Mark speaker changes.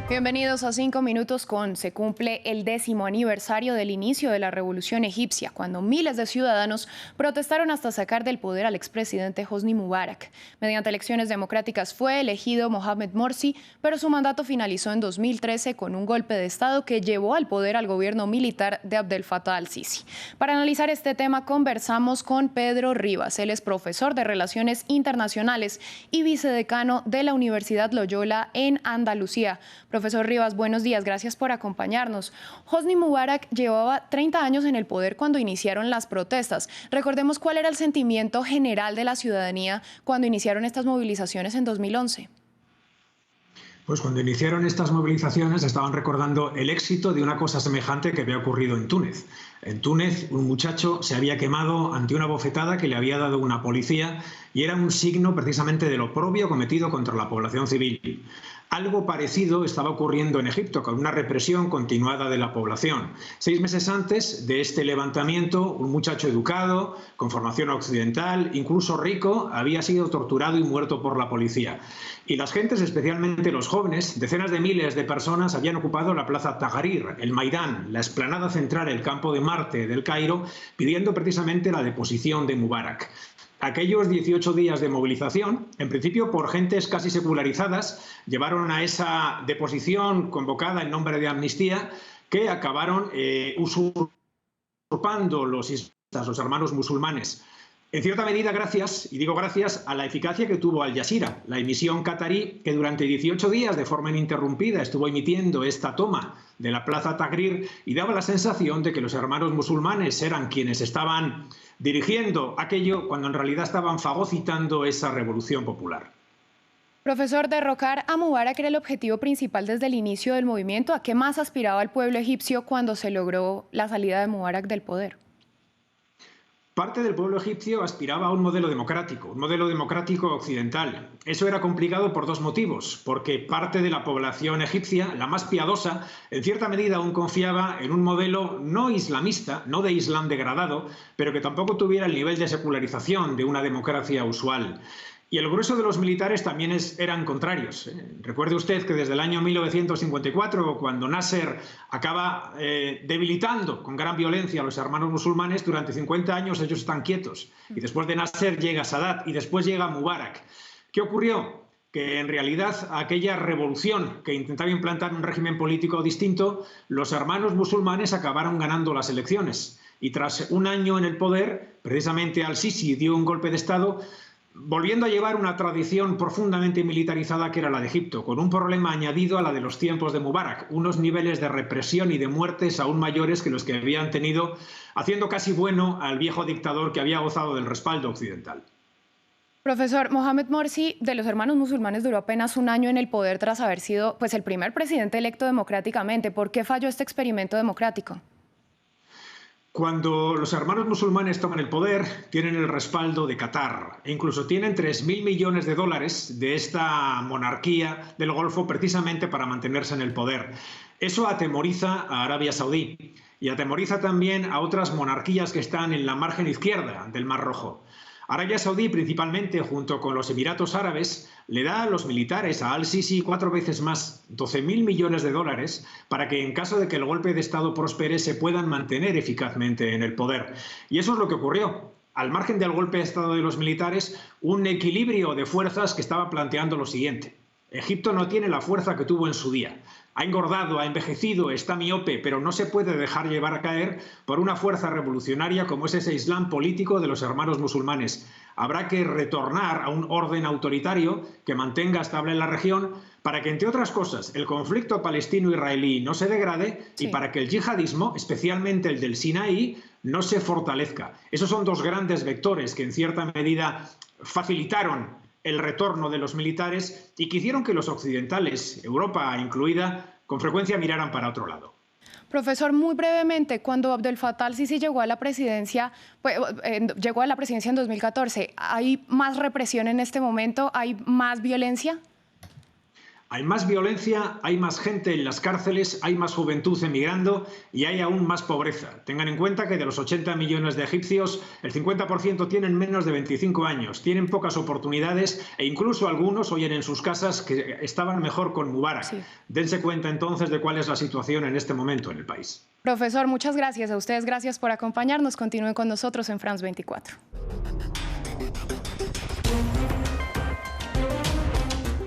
Speaker 1: Bienvenidos a 5 minutos con. Se cumple el 10º aniversario del inicio de la revolución egipcia, cuando miles de ciudadanos protestaron hasta sacar del poder al expresidente Hosni Mubarak. Mediante elecciones democráticas fue elegido Mohamed Morsi, pero su mandato finalizó en 2013 con un golpe de Estado que llevó al poder al gobierno militar de Abdel Fattah al-Sisi. Para analizar este tema conversamos con Pedro Rivas. Él es profesor de Relaciones Internacionales y vicedecano de la Universidad Loyola en Andalucía. Profesor Rivas, buenos días, gracias por acompañarnos. Hosni Mubarak llevaba 30 años en el poder cuando iniciaron las protestas. Recordemos cuál era el sentimiento general de la ciudadanía cuando iniciaron estas movilizaciones en 2011.
Speaker 2: Pues cuando iniciaron estas movilizaciones estaban recordando el éxito de una cosa semejante que había ocurrido en Túnez. En Túnez un muchacho se había quemado ante una bofetada que le había dado una policía y era un signo precisamente del oprobio cometido contra la población civil. Algo parecido estaba ocurriendo en Egipto, con una represión continuada de la población. 6 meses antes de este levantamiento, un muchacho educado, con formación occidental, incluso rico, había sido torturado y muerto por la policía. Y las gentes, especialmente los jóvenes, decenas de miles de personas habían ocupado la plaza Tahrir, el Maidán, la explanada central, el campo de Marte del Cairo, pidiendo precisamente la deposición de Mubarak. Aquellos 18 días de movilización, en principio por gentes casi secularizadas, llevaron a esa deposición convocada en nombre de amnistía que acabaron usurpando los hermanos musulmanes. En cierta medida gracias, y digo gracias, a la eficacia que tuvo Al Jazeera, la emisión catarí que durante 18 días de forma ininterrumpida estuvo emitiendo esta toma de la plaza Tahrir y daba la sensación de que los hermanos musulmanes eran quienes estaban dirigiendo aquello cuando en realidad estaban fagocitando esa revolución popular.
Speaker 1: Profesor, derrocar a Mubarak era el objetivo principal desde el inicio del movimiento. ¿A qué más aspiraba el pueblo egipcio cuando se logró la salida de Mubarak del poder?
Speaker 2: Parte del pueblo egipcio aspiraba a un modelo democrático occidental. Eso era complicado por 2 motivos, porque parte de la población egipcia, la más piadosa, en cierta medida aún confiaba en un modelo no islamista, no de Islam degradado, pero que tampoco tuviera el nivel de secularización de una democracia usual. Y el grueso de los militares también eran contrarios. Recuerde usted que desde el año 1954, cuando Nasser acaba debilitando con gran violencia a los hermanos musulmanes, durante 50 años ellos están quietos. Y después de Nasser llega Sadat y después llega Mubarak. ¿Qué ocurrió? Que en realidad aquella revolución que intentaba implantar un régimen político distinto, los hermanos musulmanes acabaron ganando las elecciones. Y tras un año en el poder, precisamente al-Sisi dio un golpe de Estado, volviendo a llevar una tradición profundamente militarizada que era la de Egipto, con un problema añadido a la de los tiempos de Mubarak, unos niveles de represión y de muertes aún mayores que los que habían tenido, haciendo casi bueno al viejo dictador que había gozado del respaldo occidental.
Speaker 1: Profesor, Mohamed Morsi de los hermanos musulmanes duró apenas un año en el poder tras haber sido el primer presidente electo democráticamente. ¿Por qué falló este experimento democrático?
Speaker 2: Cuando los hermanos musulmanes toman el poder, tienen el respaldo de Qatar e incluso tienen 3.000 millones de dólares de esta monarquía del Golfo precisamente para mantenerse en el poder. Eso atemoriza a Arabia Saudí y atemoriza también a otras monarquías que están en la margen izquierda del Mar Rojo. Arabia Saudí, principalmente junto con los Emiratos Árabes, le da a los militares, a al-Sisi, 4 veces más, 12.000 millones de dólares, para que en caso de que el golpe de Estado prospere se puedan mantener eficazmente en el poder. Y eso es lo que ocurrió. Al margen del golpe de Estado de los militares, un equilibrio de fuerzas que estaba planteando lo siguiente. Egipto no tiene la fuerza que tuvo en su día. Ha engordado, ha envejecido, está miope, pero no se puede dejar llevar a caer por una fuerza revolucionaria como es ese Islam político de los hermanos musulmanes. Habrá que retornar a un orden autoritario que mantenga estable la región para que, entre otras cosas, el conflicto palestino-israelí no se degrade y para que el yihadismo, especialmente el del Sinaí, no se fortalezca. Esos son 2 grandes vectores que, en cierta medida, facilitaron el retorno de los militares y que hicieron que los occidentales, Europa incluida, con frecuencia miraran para otro lado.
Speaker 1: Profesor, muy brevemente, cuando Abdel Fattah al-Sisi llegó a la presidencia, en 2014, ¿hay más represión en este momento? ¿Hay más violencia?
Speaker 2: Hay más violencia, hay más gente en las cárceles, hay más juventud emigrando y hay aún más pobreza. Tengan en cuenta que de los 80 millones de egipcios, el 50% tienen menos de 25 años, tienen pocas oportunidades e incluso algunos oyen en sus casas que estaban mejor con Mubarak.
Speaker 1: Sí.
Speaker 2: Dense cuenta entonces de cuál es la situación en este momento en el país.
Speaker 1: Profesor, muchas gracias a ustedes. Gracias por acompañarnos. Continúen con nosotros en France 24.